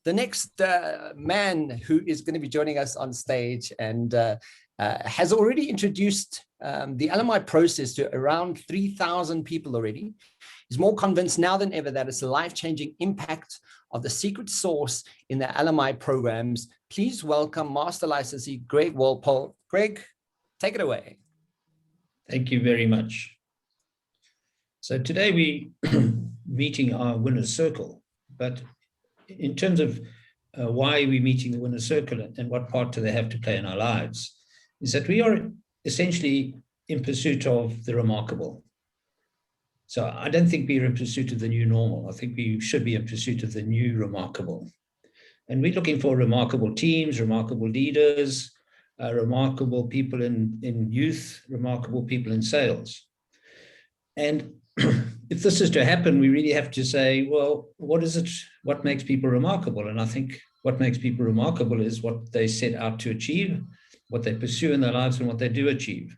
The next man who is going to be joining us on stage and has already introduced the LMI process to around 3,000 people already. He's more convinced now than ever that it's a life-changing impact of the secret sauce in the LMI programs. Please welcome Master Licensee Greg Walpole. Greg, take it away. Thank you very much. So today we meeting our winner's circle, but in terms of why we're meeting the winner's circle and what part do they have to play in our lives, is that we are essentially in pursuit of the remarkable. So I don't think we're in pursuit of the new normal. I think we should be in pursuit of the new remarkable. And we're looking for remarkable teams, remarkable leaders, remarkable people in youth, remarkable people in sales. And if this is to happen, we really have to say, well, what is it? What makes people remarkable? And I think what makes people remarkable is what they set out to achieve, what they pursue in their lives, and what they do achieve.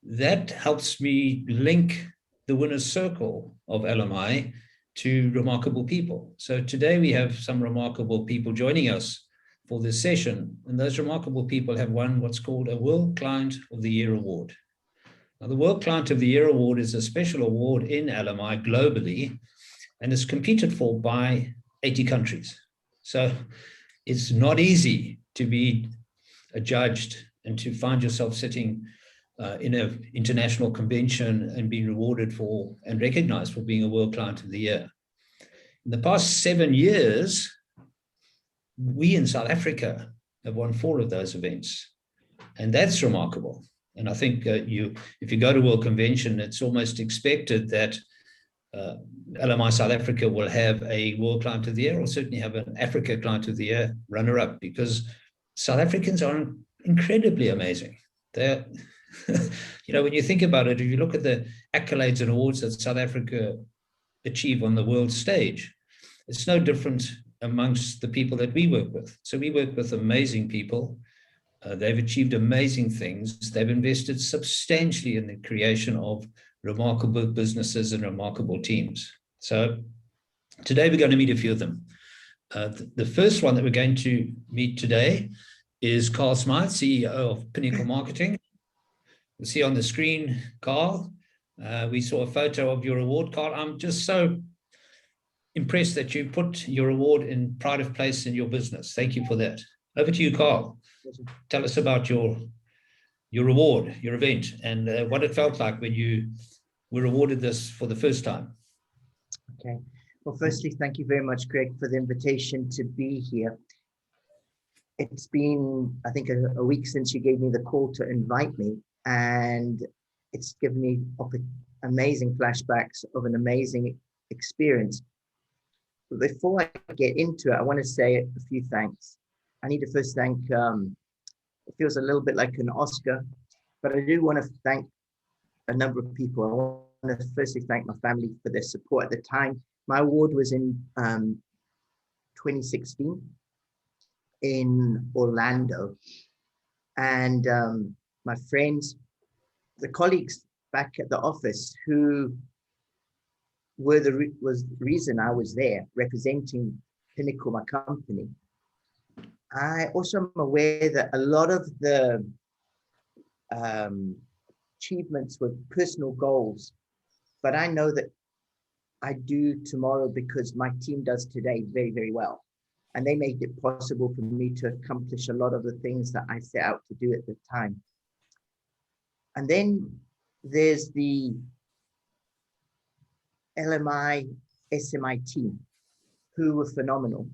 That helps me link the winner's circle of LMI to remarkable people. So today we have some remarkable people joining us for this session, and those remarkable people have won what's called a World Client of the Year Award. Now, the World Client of the Year Award is a special award in LMI globally, and is competed for by 80 countries. So it's not easy to be judged and to find yourself sitting in an international convention and being rewarded for and recognized for being a World Client of the Year. In the past 7 years, we in South Africa have won 4 of those events, and that's remarkable. And I think if you go to World Convention, it's almost expected that LMI South Africa will have a World Client of the Year, or certainly have an Africa Client of the Year runner-up, because South Africans are incredibly amazing. They're, when you think about it, if you look at the accolades and awards that South Africa achieve on the world stage, it's no different amongst the people that we work with. So we work with amazing people. They've achieved amazing things. They've invested substantially in the creation of remarkable businesses and remarkable teams. So today we're going to meet a few of them. The first one that we're going to meet today is Carl Smythe, CEO of Pinnacle Marketing. You'll see on the screen, Carl. We saw a photo of your award, Carl. I'm just so impressed that you put your award in pride of place in your business. Thank you for that. Over to you, Carl. Tell us about your award, your event, and what it felt like when you were awarded this for the first time. Okay. Well, firstly, thank you very much, Greg, for the invitation to be here. It's been, I think, a week since you gave me the call to invite me, and it's given me amazing flashbacks of an amazing experience. But before I get into it, I want to say a few thanks. I need to first thank, it feels a little bit like an Oscar, but I do want to thank a number of people. I want to firstly thank my family for their support at the time. My award was in 2016 in Orlando. And my friends, the colleagues back at the office who were the reason I was there representing Pinnacle, my company. I also am aware that a lot of the achievements were personal goals, but I know that I do tomorrow because my team does today very, very well. And they made it possible for me to accomplish a lot of the things that I set out to do at the time. And then there's the LMI SMI team, who were phenomenal.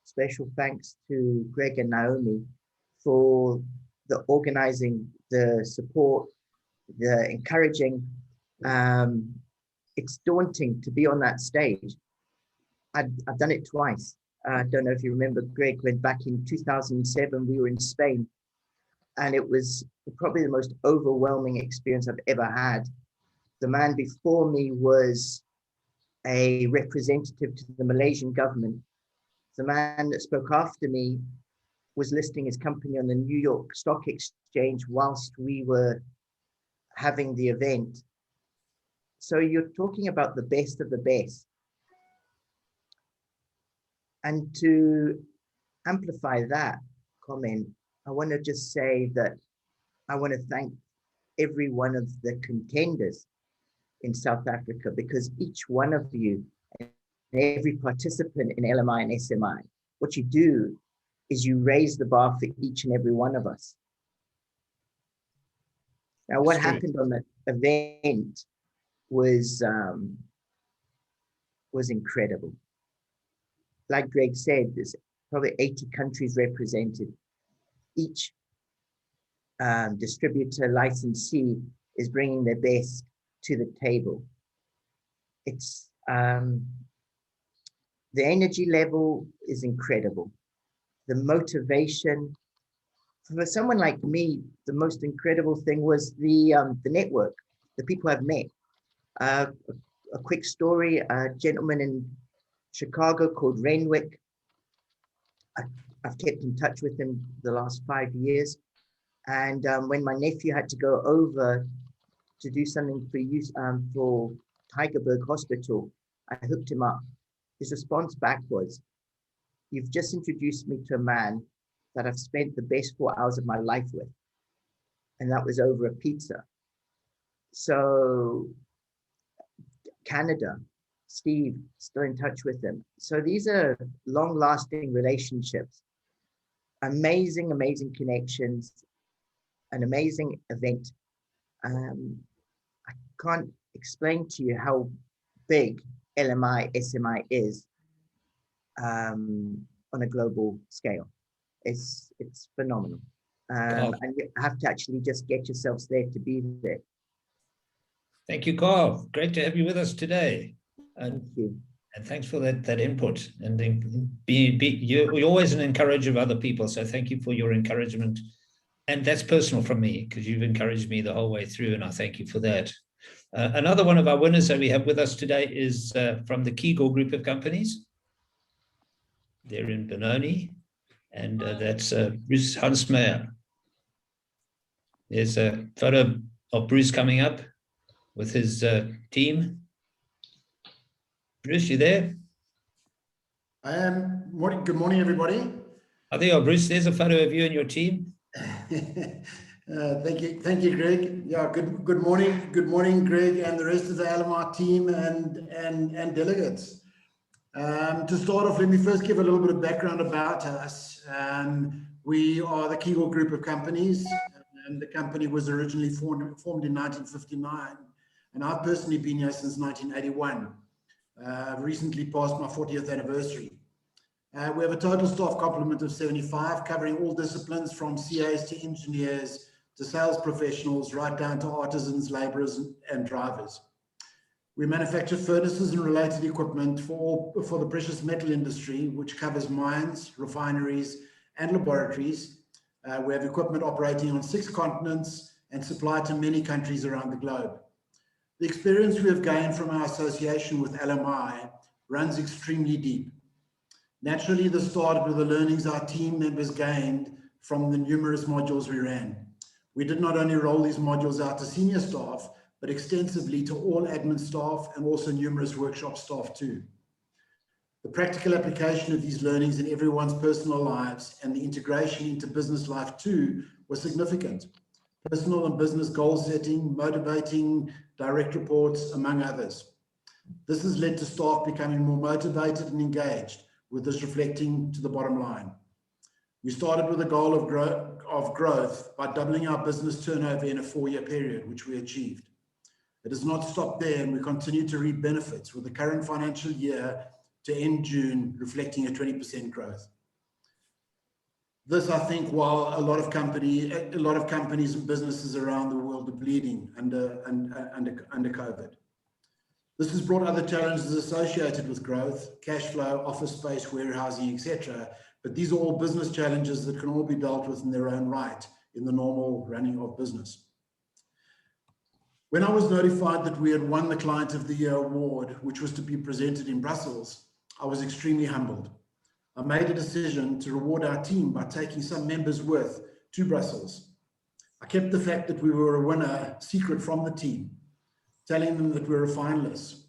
Special thanks to Greg and Naomi for the organizing, the support, the encouraging. It's daunting to be on that stage. I've done it twice. I don't know if you remember, Greg, when back in 2007, we were in Spain, and it was probably the most overwhelming experience I've ever had. The man before me was a representative to the Malaysian government. The man that spoke after me was listing his company on the New York Stock Exchange whilst we were having the event. So you're talking about the best of the best. And to amplify that comment, I want to just say that I want to thank every one of the contenders in South Africa, because each one of you, every participant in LMI and SMI, what you do is you raise the bar for each and every one of us. Now, what happened on that event was incredible. Like Greg said, there's probably 80 countries represented. Each distributor, licensee is bringing their best to the table. It's the energy level is incredible. The motivation for someone like me, the most incredible thing was the network, the people I've met. A quick story: a gentleman in Chicago called Renwick. I've kept in touch with him the last 5 years, and when my nephew had to go over to do something for Tygerberg Hospital, I hooked him up. His response back was, "You've just introduced me to a man that I've spent the best 4 hours of my life with." And that was over a pizza. So Canada, Steve, still in touch with them. So these are long-lasting relationships, amazing, amazing connections, an amazing event. I can't explain to you how big LMI, SMI is on a global scale. It's phenomenal. And you have to actually just get yourselves there to be there. Thank you, Carl. Great to have you with us today. Thank you. And thanks for that input. And you're always an encourager of other people. So thank you for your encouragement. And that's personal from me, because you've encouraged me the whole way through, and I thank you for that. Another one of our winners that we have with us today is from the Kegel group of companies. They're in Benoni, and that's Bruce Hansmeyer. There's a photo of Bruce coming up with his team. Bruce, you there? I am. Good morning, everybody. Oh, there you are, Bruce. There's a photo of you and your team. Thank you, Greg. Yeah, good morning, Greg, and the rest of the LMI team and delegates. To start off, let me first give a little bit of background about us. We are the Kegel group of companies, and the company was originally formed in 1959, and I've personally been here since 1981. I've recently passed my 40th anniversary. We have a total staff complement of 75, covering all disciplines from CAs to engineers to sales professionals, right down to artisans, laborers, and drivers. We manufacture furnaces and related equipment for the precious metal industry, which covers mines, refineries, and laboratories. We have equipment operating on 6 continents and supply to many countries around the globe. The experience we have gained from our association with LMI runs extremely deep. Naturally, this started with the learnings our team members gained from the numerous modules we ran. We did not only roll these modules out to senior staff, but extensively to all admin staff and also numerous workshop staff too. The practical application of these learnings in everyone's personal lives and the integration into business life too was significant. Personal and business goal setting, motivating direct reports, among others. This has led to staff becoming more motivated and engaged, with this reflecting to the bottom line. We started with a goal of growth by doubling our business turnover in a 4-year period, which we achieved. It has not stopped there, and we continue to reap benefits, with the current financial year to end June reflecting a 20% growth. This, I think, while a lot of companies and businesses around the world are bleeding under COVID. This has brought other challenges associated with growth, cash flow, office space, warehousing, etc. But these are all business challenges that can all be dealt with in their own right in the normal running of business. When I was notified that we had won the Client of the Year award, which was to be presented in Brussels, I was extremely humbled. I made a decision to reward our team by taking some members with to Brussels. I kept the fact that we were a winner secret from the team, telling them that we were finalists.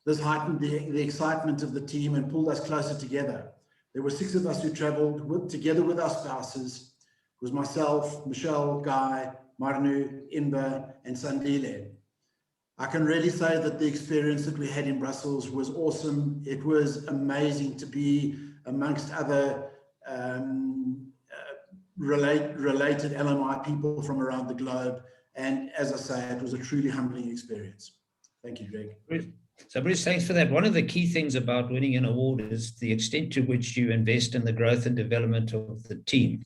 This heightened the excitement of the team and pulled us closer together. There were 6 of us who traveled together with our spouses. It was myself, Michelle, Guy, Marnu, Inba, and Sandile. I can really say that the experience that we had in Brussels was awesome. It was amazing to be amongst other related LMI people from around the globe. And as I say, it was a truly humbling experience. Thank you, Greg. So Bruce, thanks for that. One of the key things about winning an award is the extent to which you invest in the growth and development of the team.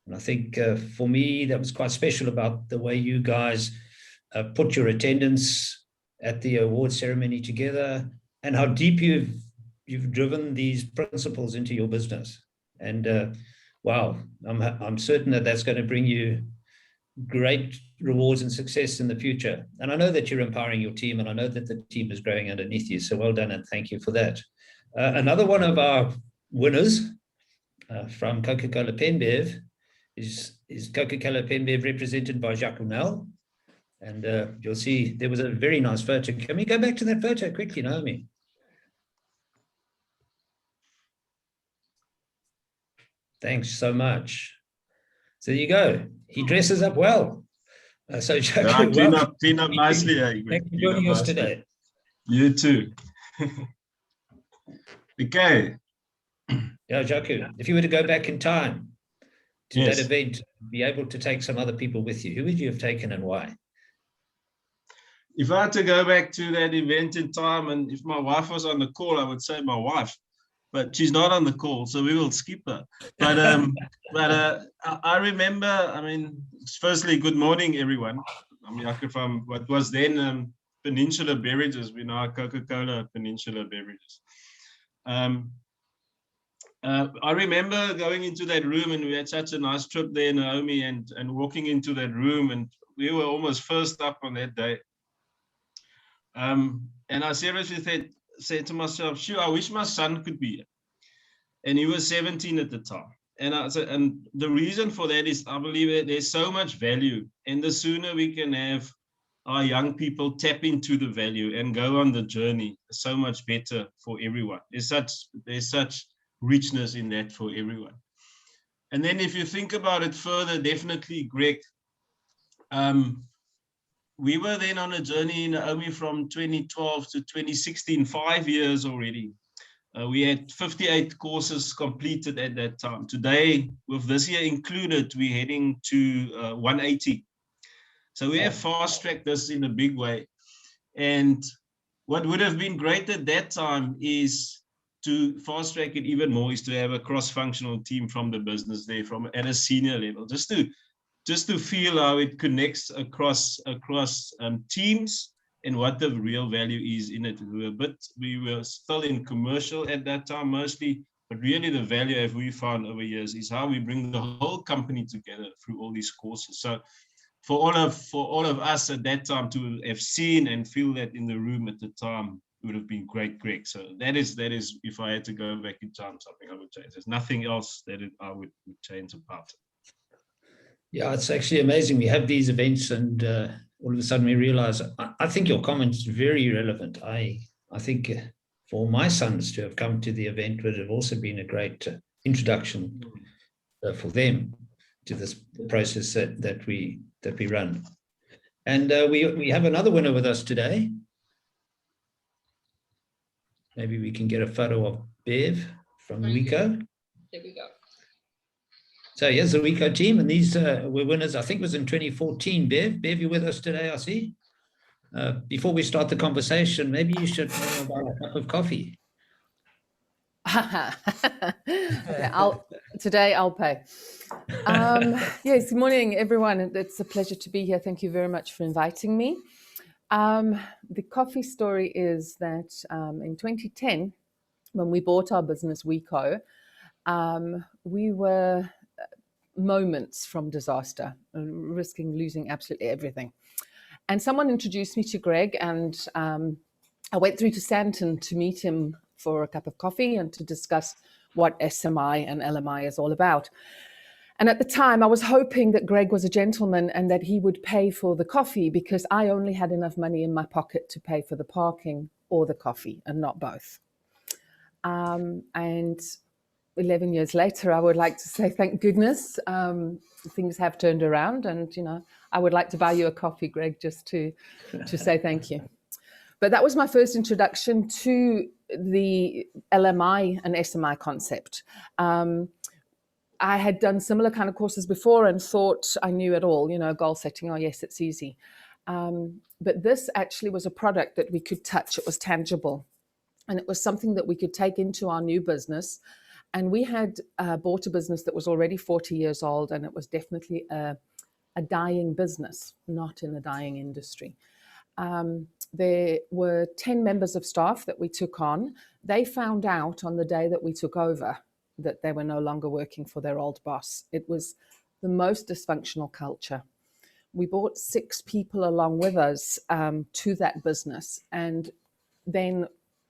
And I think for me, that was quite special about the way you guys put your attendance at the award ceremony together, and how deep you've driven these principles into your business. And wow, I'm certain that that's going to bring you great rewards and success in the future. And I know that you're empowering your team, and I know that the team is growing underneath you. So well done, and thank you for that. Another one of our winners from Coca-Cola Penbev is Coca-Cola Penbev, represented by Jacques Unel. And you'll see there was a very nice photo. Can we go back to that photo quickly, Naomi? Thanks so much. So there you go. He dresses up well. So Jacques, clean up nicely. Thanks for joining us today. You too. Okay. Yeah, Jacques, if you were to go back in time to Yes. that event, be able to take some other people with you, who would you have taken and why? If I had to go back to that event in time, and if my wife was on the call, I would say my wife, but she's not on the call, so we will skip her. But I remember, I mean, firstly, good morning, everyone. I'm Jacques from what was then Peninsula Beverages. We now are Coca-Cola Peninsula Beverages. I remember going into that room, and we had such a nice trip there, Naomi, and walking into that room, and we were almost first up on that day. And I seriously said to myself, sure, I wish my son could be here. And he was 17 at the time. And I said, and the reason for that is I believe that there's so much value, and the sooner we can have our young people tap into the value and go on the journey, so much better for everyone. There's such richness in that for everyone. And then if you think about it further, definitely, Greg, we were then on a journey, Naomi, from 2012 to 2016, 5 years already. We had 58 courses completed at that time. Today, with this year included, we're heading to 180. So we have fast-tracked this in a big way. And what would have been great at that time is to fast-track it even more, is to have a cross-functional team from the business there, at a senior level, just to feel how it connects across teams and what the real value is in it. We were still in commercial at that time mostly, but really the value, as we found over years, is how we bring the whole company together through all these courses. So for all of us at that time to have seen and feel that in the room at the time would have been great, Greg. So that is, if I had to go back in time, something I would change. There's nothing else that I would change about it. Yeah, it's actually amazing. We have these events, and all of a sudden we realize, I think your comment's very relevant. I think for my sons to have come to the event would have also been a great introduction for them to this process that we run. And we have another winner with us today. Maybe we can get a photo of Bev from WECO. There we go. So here's the WECO team, and these were winners, I think it was in 2014. Bev, you're with us today, I see. Before we start the conversation, maybe you should buy a cup of coffee. Today I'll pay. Yes, good morning, everyone. It's a pleasure to be here. Thank you very much for inviting me. The coffee story is that in 2010, when we bought our business WECO, we were moments from disaster, risking losing absolutely everything. And someone introduced me to Greg, and I went through to Sandton to meet him for a cup of coffee and to discuss what SMI and LMI is all about. And at the time, I was hoping that Greg was a gentleman and that he would pay for the coffee, because I only had enough money in my pocket to pay for the parking or the coffee, and not both. And 11 years later, I would like to say thank goodness things have turned around, and I would like to buy you a coffee, Greg, just to say thank you. But that was my first introduction to the LMI and SMI concept. I had done similar kind of courses before and thought I knew it all, goal setting, oh yes, it's easy. But this actually was a product that we could touch. It was tangible, and it was something that we could take into our new business. And we had bought a business that was already 40 years old, and it was definitely a dying business, not in the dying industry. There were 10 members of staff that we took on. They found out on the day that we took over that they were no longer working for their old boss. It was the most dysfunctional culture. We brought 6 people along with us to that business, and then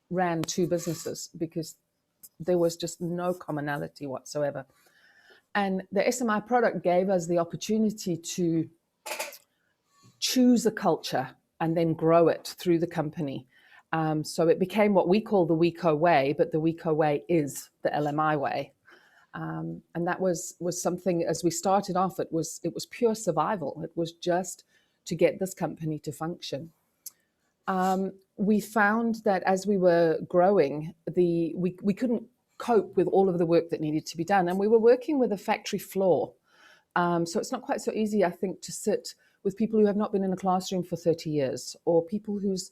ran 2 businesses because there was just no commonality whatsoever. And the SMI product gave us the opportunity to choose a culture and then grow it through the company. So it became what we call the WECO way, but the WECO way is the LMI way. And that was something, as we started off, it was pure survival. It was just to get this company to function. We found that as we were growing, we couldn't cope with all of the work that needed to be done. And we were working with a factory floor. So it's not quite so easy, I think, to sit with people who have not been in a classroom for 30 years, or people whose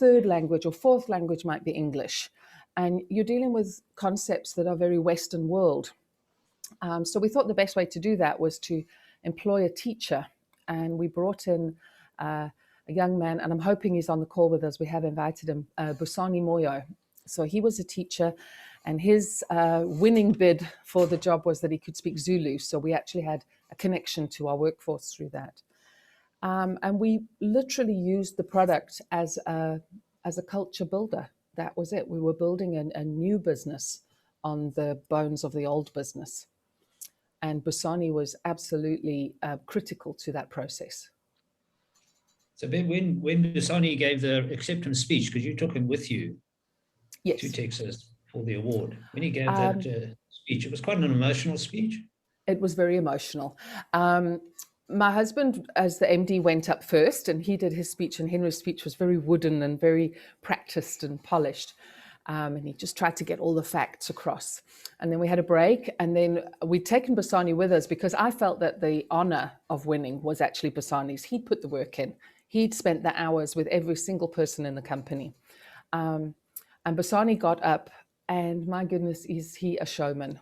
3rd language or 4th language might be English. And you're dealing with concepts that are very Western world. So we thought the best way to do that was to employ a teacher. And we brought in a young man, and I'm hoping he's on the call with us. We have invited him, Busani Moyo. So he was a teacher, and his winning bid for the job was that he could speak Zulu. So we actually had a connection to our workforce through that. And we literally used the product as a culture builder. That was it. We were building a new business on the bones of the old business. And Busani was absolutely critical to that process. So when Busani gave the acceptance speech, because you took him with you to Texas for the award, when he gave that speech, it was quite an emotional speech. It was very emotional. My husband, as the MD, went up first, and he did his speech, and Henry's speech was very wooden and very practiced and polished. And he just tried to get all the facts across. And then we had a break, and then we'd taken Busani with us because I felt that the honor of winning was actually Busani's. He'd put the work in. He'd spent the hours with every single person in the company. And Busani got up, and my goodness, is he a showman.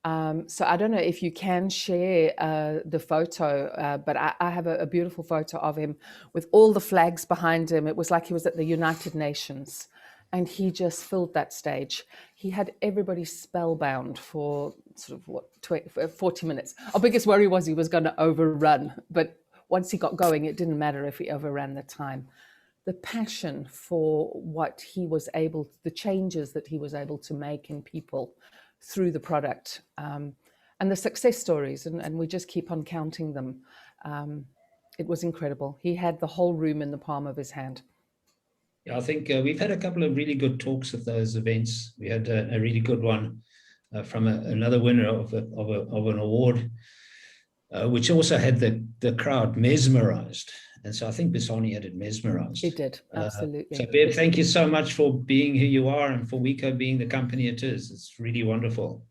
So I don't know if you can share the photo, but I have a beautiful photo of him with all the flags behind him. It was like he was at the United Nations, and he just filled that stage. He had everybody spellbound for sort of 40 minutes. Our biggest worry was he was going to overrun, but once he got going, it didn't matter if he overran the time. The passion for what he was able, the changes that he was able to make in people through the product, and the success stories, and we just keep on counting them. It was incredible. He had the whole room in the palm of his hand. Yeah, I think we've had a couple of really good talks at those events. We had a really good one from another winner of an award, which also had the crowd mesmerized. And so I think Busani had it mesmerized. It did, absolutely. So Bev, thank you so much for being who you are and for WECO being the company it is. It's really wonderful.